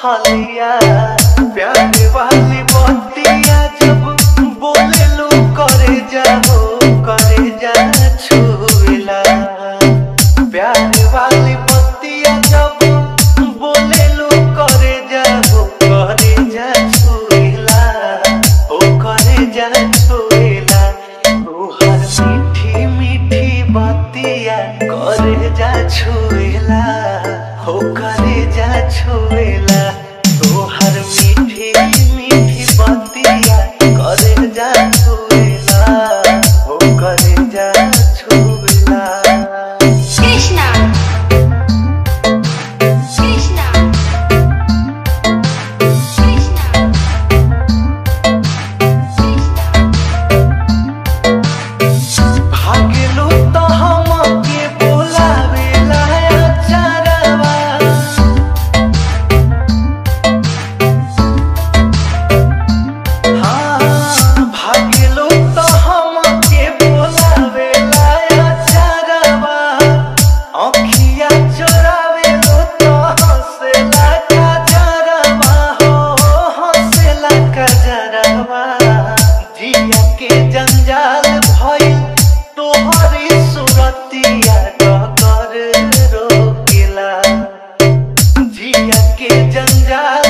हलिया प्यार वाली बतिया जब बोले लो करे जा छुएला प्यार वाली बतिया जब बोले लो करे जा छुएला ओ करे जा छुएला तोहर मीठी मीठी बतिया करे जा छुएला हो करे जा छुएला तोहर मीठी मीठी बतिया करे जा छुएला हो करे जा छुएला। कृष्णा कृष्णा भागेलू तो हमके बोलावेला अचारवा भागेलू तो हमके बोलावेला अचारवा अखिया चोरावेलू तो हंसेला कजरवा हो हंसेला कजरवा जिया के जंजाल भइल तोहरी सुरतिया डगर रोकेला जिया के जंजाल